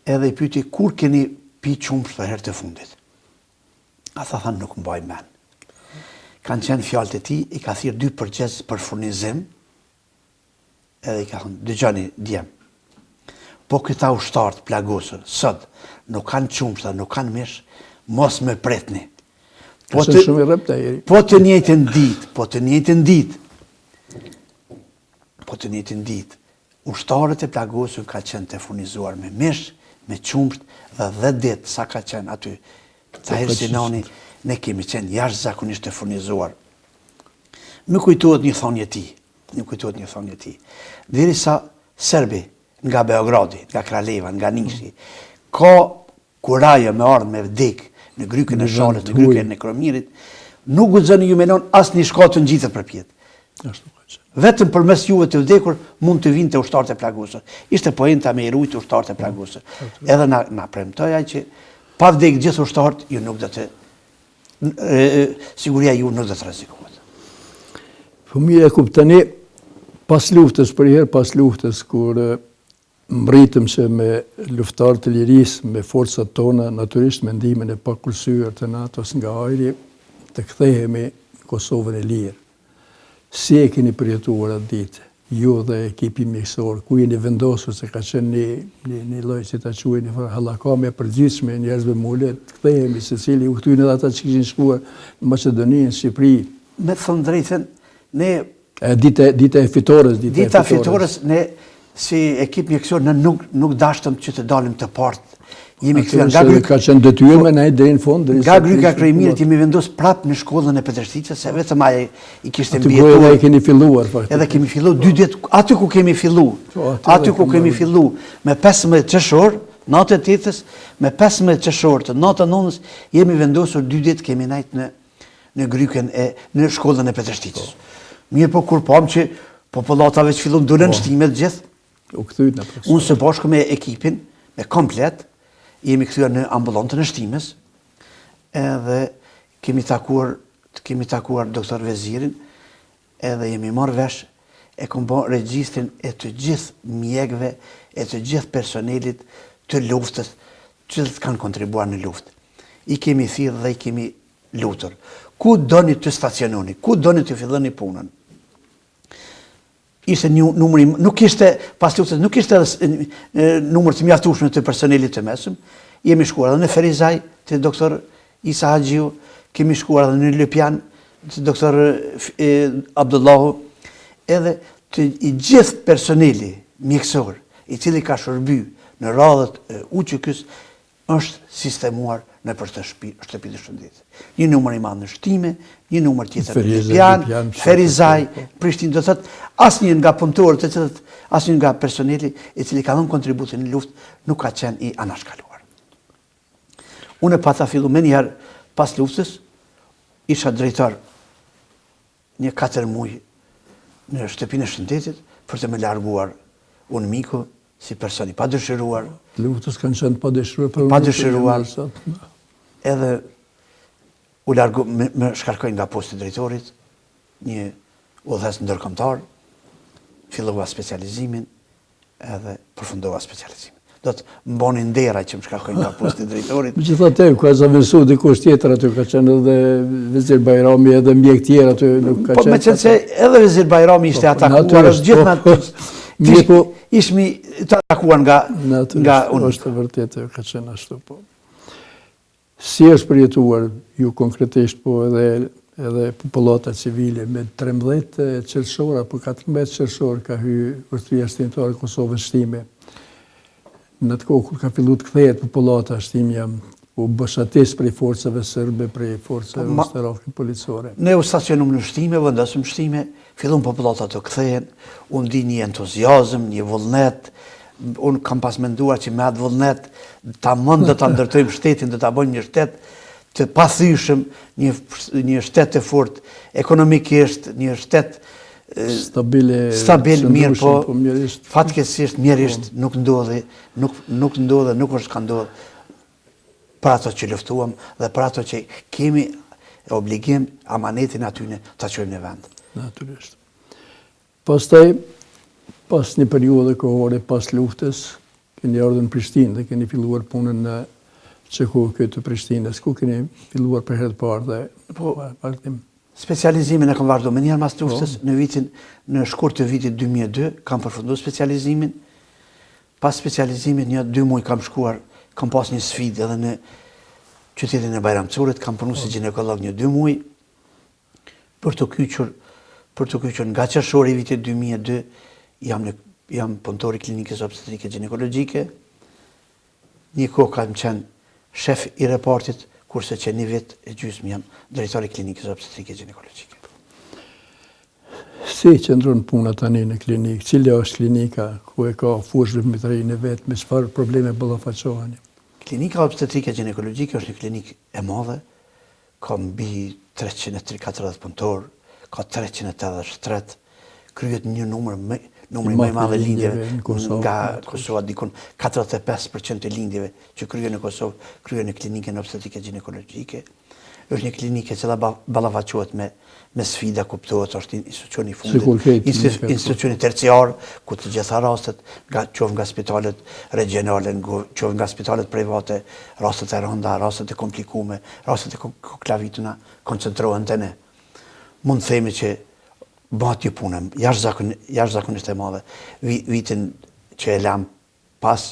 S2: Edhe i pyti, kur keni pi qumsh për herë të fundit? Ata thanë nuk mbaj men. Kanë qenë fjallët e ti, i ka thirë 2 përgjes për furnizim, edhe i ka thënë, dëgjoni, djem, po këta ushtartë plagosur, sot, nuk kanë qumshta, nuk kanë mish, mos me pretni. Po të njëjtën ditë, ushtarët e plagosur ka qenë të furnizuar me mish, me qumsht, dhe 10 ditë sa ka qenë aty, ta Ersinoni, ne kemi qenë jashtëzakonisht të furnizuar. Më kujtohet një thonje ti, Deri sa Serbi, nga Beogradi, nga Kraleva, nga Nishi, ka kuraje me ardhë me vdek në grykën e Shalës, në grykën e Kromirit, nuk guxoni ju menon as një shkatën gjithët për pjetë. Vetëm për mes juve të vdekur mund të vinë të ushtarët e plagosur. Ishte poenta me i rujtë ushtarët e plagosur. Edhe na premtoja që pa vdek gjithë ushtarët, ju nuk dhe të, siguria ju nuk dhe të rrezikohet.
S1: Fëmija e kuptani, pas luftës, kur mbritëm që me luftarë të lirisë, me forcat tona, naturisht me ndimin e pakullësyër të NATO-s nga ajri, të kthehemi në Kosovën e lirë. Si e keni përjetuar atë ditë, ju dhe ekipi mjekësor, ku jeni vendosur se ka qenë një lloj që ta quajnë një farë hallakame e përgjithshme, njerëzve mule, të kthehemi secili u kthyen edhe ata që kishin shkuar në Maqedoni, në Shqipëri.
S2: Me të thënë drejtën, ne
S1: Dita e fitores,
S2: ne si ekip mjekësor ne nuk dashtëm që të dalim të partë. Jemi kthyer nga
S1: gryka. Ka qenë detyrë me ne deri në fund.
S2: Nga gryka Krejmirit jemi vendos prapë në shkollën e Petreshticës, se vetëm ai i kishte
S1: mbijetuar. Aty ku keni filluar faktikisht.
S2: Edhe kemi filluar 2 ditë aty ku kemi filluar. Aty ku kemi filluar me 15 qershor, natë e 8-s, me 15 qershor të natë 9-s jemi vendosur 2 ditë kemi nejt në grykën në shkollën e Petreshticës. Mirë po kur pam që popullatave që fillon dulen shtimet gjithë, unë së bashku me ekipin, me komplet, jemi kthyer në ambulantën e shtimes, edhe kemi takuar doktor Vezirin, edhe jemi marrë vesh, e kom bërë regjistrin e të gjithë mjekëve, e të gjithë personelit të luftës, që të kanë kontribuar në luftë. I kemi thirrë dhe i kemi lutur. Ku doni të staciononi, ku doni të filloni punën? Ishte një numri, nuk ishte, pas luftës, nuk ishte numër të mjaftueshëm të personelit të mesëm. Jemi shkuar edhe në Ferizaj, të doktor Isa Haxhiu, kemi shkuar edhe në Lëpjan, të doktor Abdullahu, edhe të i gjithë personeli mjekësor, i cili ka shërby në radhët UÇK-s, është sistemuar në për të shtëpi të shëndetit. Një numër i madh në shtime, një numër tjetër në Lëpjan, Ferizaj, Prishtinë, do thotë asnjë nga punëtorët e cilët, asnjë nga personeli i cili ka dhënë kontributin në luftë nuk ka qenë i anashkaluar. Unë pata fillu me njëherë pas luftës, isha drejtor një 4 muaj në shtëpinë e shëndetit për të më larguar unë miku si personi pa dëshiruar.
S1: Luftës kanë qenë pa dëshiruar.
S2: Pa dëshiruar. Edhe u largu, më shkarkoj nga posti drejtorit, një udhëhes ndërkombëtar, fillova specializimin edhe përfundova specializimin. Do të mboni ndera që më shkarkoj nga posti drejtorit.
S1: Megjithatë, ka zëvendësuar dikush tjetër aty, ka qenë edhe Vezir Bajrami, edhe mjek tjerë aty nuk ka qenë.
S2: Po meqense edhe Vezir Bajrami ishte atakuar gjithë ishmi të atakuar nga unë.
S1: Është vërtetë, ka qenë ashtu, po. Si është përjetuar ju konkretisht, po edhe popullata civile me 13 qershor apo 14 qershor ka hyrë Ushtria Shtimtare e Kosovës shtime. Në atë kohë kur ka filluar të kthehet popullata shtimja, u bëshatis prej forcave serbe, prej forcave ushtarake policore.
S2: Ne u stacionum në shtime, vendosëm shtime, fillon popullata të kthehen, u ndi një entuziazëm, një vullnet, unë kam pas menduar që me atë vullnet ta mund do ta ndërtojmë shtetin, do ta bëjmë një shtet të pathyeshëm, një shtet të fortë ekonomikisht, një shtet stabil, mirë, po fatkeqësisht mjerisht nuk ndodhi, nuk është ka ndodhur për ato që luftuam dhe për ato që kemi obligim amanetin atyne ta çojmë në vend.
S1: Natyrisht. Pastaj, pas një periudhe kohore pas luftës, keni ardhur në Prishtinë dhe keni filluar punën në Çekokë të Prishtinës, ku keni filluar për herë të parë dhe vazhdim.
S2: Specializimin e kam vazhduar me njëherë mas luftës, në shkurt të vitit 2002 kam përfunduar specializimin. Pas specializimit 2 muaj kam shkuar, kam pas një sfidë edhe në qytetin e Bajramçurit, kam punuar si ginekolog 2 muaj për të kyçur nga qershori i vitit 2002 jam punëtor i klinikës obstetrike ginekologjike. Një kohë kam qenë shef i repartit, kurse që një vit e gjysmë jam drejtori i klinikës obstetrike ginekologjike.
S1: Si qëndron puna tani në klinikë? Cila është klinika ku e ka fushë vëmëtërinë e vetë, me çfarë probleme ballafaqoheni?
S2: Klinika obstetrike ginekologjike është një klinikë e madhe, ka mbi 340 punëtor, ka 383, kryet një numri më i madh i lindjeve nga Kosova, dikon 45% e lindjeve që kryen në Kosovë kryen në klinikën obstetrike ginekologjike. Është një klinikë që ballafaqohet me sfida, kuptohet, është institucioni i fundit, institucioni terciar, ku të gjitha rastet, qoftë nga spitalet regionale, qoftë nga spitalet private, rastet e rënda, rastet e komplikume, rastet e koklavituna, koncentrohen te ne. Mund të themi që bëhet një punë jashtëzakonisht e madhe. Vitin që e lam pas,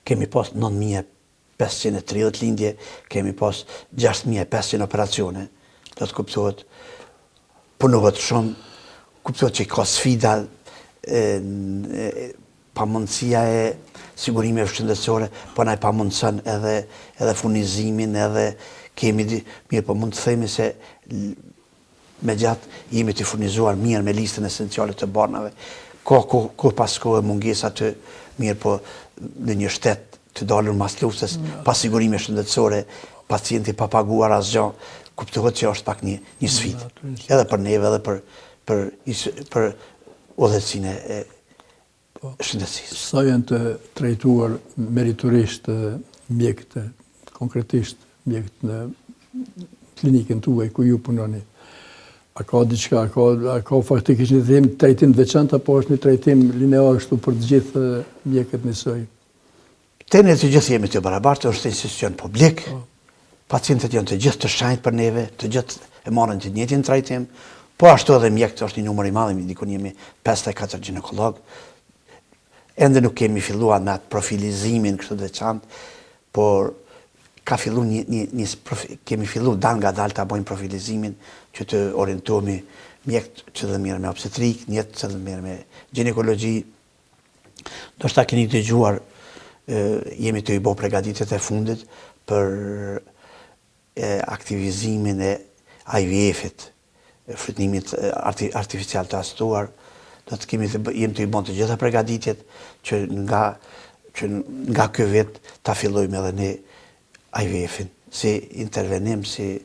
S2: kemi pas 9.530 lindje, kemi pas 6.500 operacione. Do të kuptohet, punohet shumë, kuptohet që ka sfida, pamundësia e sigurimeve shëndetësore, po na e pamundson edhe furnizimin, edhe kemi mirë, po mund të themi se megjithatë jemi të furnizuar mirë me listën esenciale të barnave. Ko pas kohë mungesa të mirë, po në një shtet të dalur mas luftës, pa sigurime shëndetësore, pacienti pa paguar asgjë, kuptohet që është pak një sfidë, edhe për neve, edhe për udhëhecinë e shëndetësisë.
S1: Sa janë të trajtuar meritorisht mjekët, konkretisht mjekët në klinikën tuaj ku ju punoni? A ka diçka, a ka faktikisht një trajtim veçantë, apo është një trajtim linear ashtu për të gjithë mjekët njësoj?
S2: Te ne të gjithë jemi të barabartë, është institucion publik, pacientët janë të gjithë të shenjtë për neve, të gjithë e marrin të njëjtin trajtim, po ashtu edhe mjekët është një numër i madh, dikun jemi 54 ginekolog. Ende nuk kemi filluar me atë profilizimin kështu të veçantë, por ka filluar kemi filluar dal nga dal ta bëjmë profilizimin që të orientohemi mjekët që dhe mirë me obstetrik, mjekët që dhe mirë me ginekologji. Do shta keni dëgjuar, jemi të i bo pregaditjet e fundit për aktivizimin e IVF-it, frytnimit artificial të astuar. Do të jemi të i bon të gjitha pregaditjet që nga kjo vit ta fillojmë edhe ne IVF-in, si intervenim, si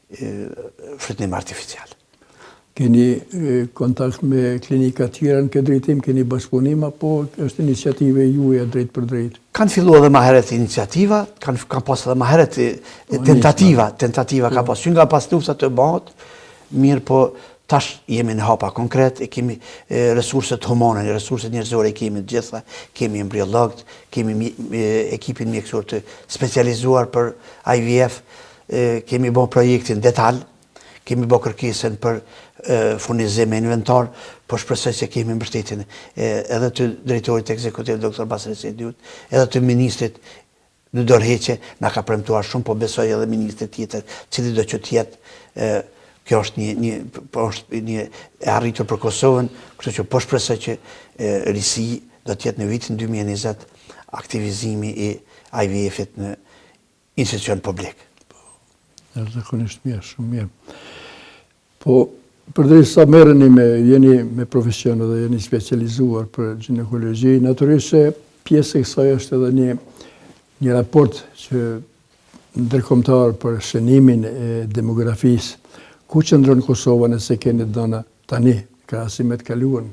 S2: frytnim artificial.
S1: Keni kontakt me klinika tjera në këtë drejtim, keni bashkëpunim, apo është iniciative juaja drejt për drejt?
S2: Kanë filluar edhe më herët iniciativa, kanë pas edhe më herët tentativa ka pas, që nga pas lufta të bëhet, mirë, po tash jemi në hapa konkret, kemi resurset humane, resurset njerëzore kemi të gjitha, kemi embriologët, kemi ekipin mjekësor të specializuar për IVF, kemi bo projektin detal, kemi bo kërkesën për furnizim e inventar, po shpresoj se kemi mbështetjen edhe të drejtorit ekzekutiv Dr. Basri Sediut, edhe të ministrit në dorëheqje, na ka premtuar shumë, po besoj edhe ministrit tjetër, cili do që tjetë, kjo është një e arritur për Kosovën, kështu që po shpresoj që risi do tjetë në vitin 2020 aktivizimi i IVF-it në institucion publik.
S1: Zakonisht mirë, shumë mirë. Po, Përderisa merreni jeni me profesion dhe jeni specializuar për ginekologji, natyrisht se pjesë e kësaj është edhe një raport që ndërkombëtar për shënimin e demografisë. Ku qëndron Kosova nëse keni dhëna tani, krahasim me të kaluarën?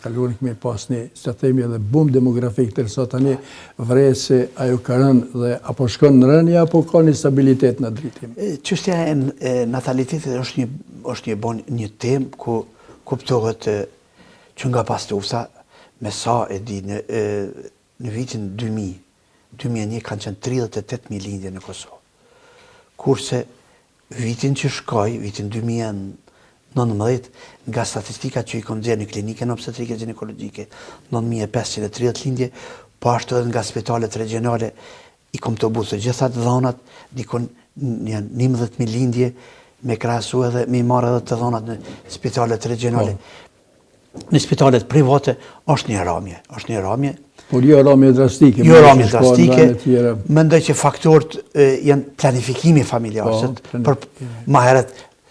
S1: Kaluarën kemi pas një, sa themi edhe bum demografik, tërsa tani vret se ajo ka rënë dhe apo shkon në rënje apo ka një stabilitet në dritim.
S2: Çështja e natalitetit është një temë ku kuptohet që nga pas lufta, me sa e di në vitin 2001 kanë qenë 38.000 lindje në Kosovë. Kurse vitin që shkoj, vitin 2019, nga statistika që i kom nxjerrë në klinikën obstetrike ginekologjike, 9.530 lindje, po ashtu edhe nga spitalet regionale i kom të busë të gjithat dhonat, dikon 11.000 lindje, me krahasu edhe me marrë edhe të dhonat në spitalet regionale. Në spitalet private është një ramje.
S1: Por jo ramje drastike.
S2: Jo ramje drastike. Mendoj që faktorët janë planifikimi familjar. Për ma heret,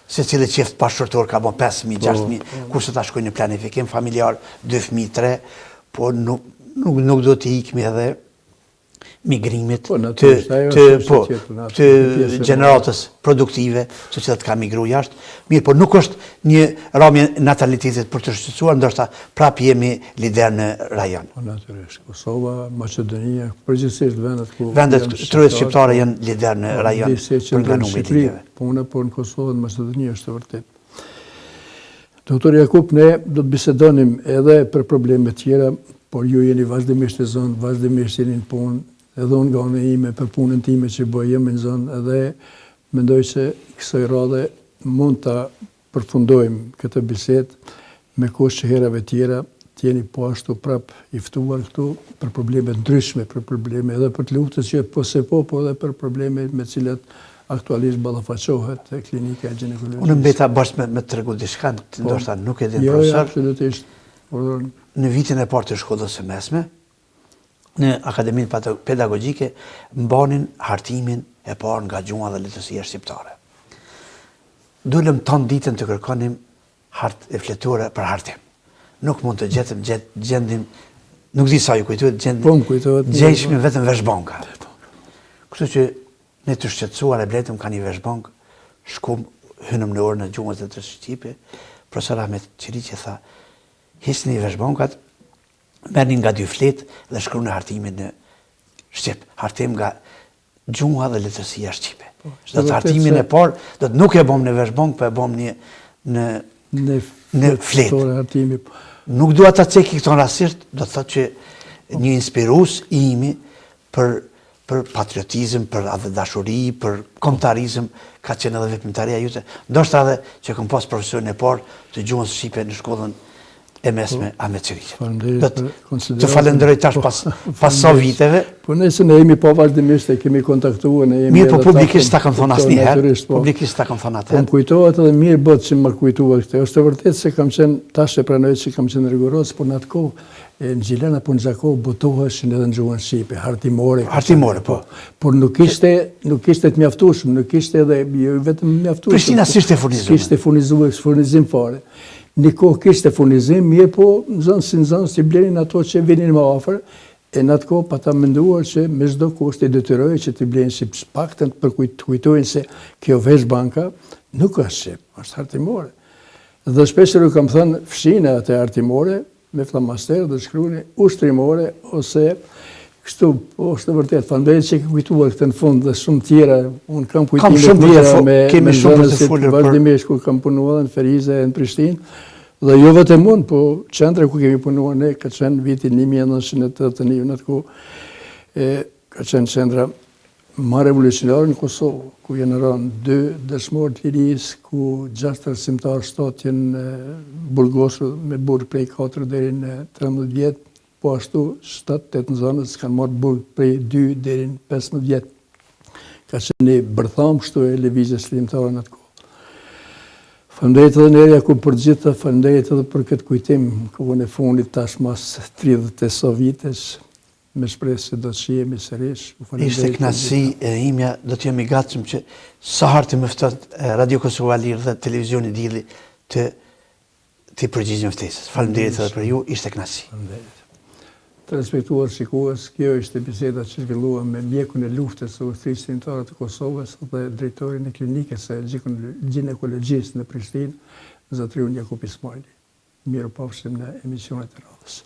S2: se cilë qift pashërtor ka bo 5.000, 6.000, kurse ta shkoj në planifikim familjar 2.000, 3, por nuk do të ikmi edhe migrimit të gjeneratës produktive që që të ka migru jashtë. Mirë, por nuk është një ramje natalitetit për të shqetësuar, ndoshta prap jemi lider në rajon.
S1: Po natyrisht, Kosova, Maqedonia, përgjithsisht
S2: vendet trujet shqiptare janë lider në rajon për nga numri lindjeve.
S1: Puna por në Kosovë dhe Maqedonia është të vërtet. Doktor Jakup, ne do të bisedonim edhe për probleme tjera, por ju jeni vazhdimisht e zonë, vazhdimisht jeni në punë, edhe unë nga në ime për punën time që bëjëm në zonë, edhe mendoj se kësaj radhe mund të përfundojmë këtë bisedë me kush që herave tjera t'jeni po ashtu prap i ftuar këtu për probleme ndryshme, për probleme edhe për të luftës që po edhe për probleme me cilat aktualisht ballafaqohet klinika e ginekologjisë.
S2: Unë mbeta bashkë me të regu diçka, ndoshta nuk e din profesor.
S1: Jo, absolutisht.
S2: Në vitin e parë të shkollës së mesme, në Akademinë Pedagogjike, mbanin hartimin e parë nga gjuha dhe letërsia shqiptare. Dulëm tonë ditën të kërkonim e fletore për hartim. Nuk mund të gjendim, nuk di sa ju kujtuet, gjejshmi vetëm veshbanka. Kështu që ne të shqetësuar e bletëm ka një veshbank, shkum, hynëm në orë në gjuhës dhe të shqipe, profesor Ahmet Qiri që tha, hisni një veshbankat, merrni nga 2 fletë dhe shkruani në hartimin në Shqip. Hartim nga gjuha dhe letërsia shqipe. Do të hartimin e parë, do të nuk e bom në veshbank, po e bom në fletë. Nuk dua ta ceki këto rastisht, do të thotë që një inspirus i imi për patriotizëm, për dashuri, për kombëtarizëm, ka qenë edhe veprimtaria jote. Ndoshta edhe që kam pas profesionin e parë të gjuhës shqipe në shkollën e mesme Ahmet Qiriqe. Të falenderoj tash pas sa viteve.
S1: Po nëse ne jemi po vazhdimisht e kemi kontaktuar, ne jemi.
S2: Mirë, po publikisht ta kam thonë asnjëherë. Publikisht ta kam thonë atë.
S1: Po kujtohet edhe mirë bot që më kujtuar këtë. Është vërtet se kam qenë tash e pranoj se kam qenë rigoroz, por në atë kohë në Gjilan apo në Xhakov botoheshin edhe në gjuhën shqipe, hartimore.
S2: Hartimore, po.
S1: Por nuk ishte të mjaftueshëm, nuk ishte edhe vetëm mjaftueshëm.
S2: Prishtina s'ishte furnizuar.
S1: S'ishte furnizim fare. Një kohë kishte furnizim, mirë po në zonë si në zonë si blenin ato që vinin më afër, e në atë kohë pa ta menduar që me çdo kusht i detyrojë që t'i blenin si paktën për kujtojnë se kjo veshbanka nuk është shqip, është hartimore. Dhe shpeshherë u kam thënë fshine atë hartimore me flamaster dhe shkruani ushtrimore ose kështu, është vërtet, falenderoj që ke kujtuar këtë në fund dhe shumë tjera, unë kam kujtime të mira me nxënësit vazhdimisht ku kam punuar në Ferizë e në Prishtinë, dhe jo vetëm unë, po qendra ku kemi punuar ne, ka qenë vitin 1981 në atë ku, ka qenë qendra më revolucionare në Kosovë, ku janë rënë 2 dëshmorë të lirisë, ku 6 arsimtarë 7 janë burgosur me burg prej 4 deri në 13 vjetë, po ashtu 7-8 zonës kanë marrë burg prej 2 deri në 15 vjetë. Ka qenë një bërtham kështu e lëvizjes lindimtare në atë kohë. Falenderoj edhe në Jakup për gjitha, falenderoj edhe për këtë kujtim në kohën e fundit tash mas 30 e so vitesh, me shpresë se do të shihemi sërish.
S2: Ishte kënaqësi e imja, do të jemi gatshëm që sa herë të më ftohet Radio Kosova Lirë dhe televizioni Dielli të të përgjigjën ftesës. Faleminderit edhe për ju, ishte kënaqësi.
S1: Faleminderit. Të respektuar shikues, kjo është biseda që zhvillua me mjekun e luftës së ushtrisë shqiptare të Kosovës dhe drejtorin e klinikës së ginekologjisë në Prishtinë, zotëriun Jakup Ismajli. Mirupafshim në emisionet e radhës.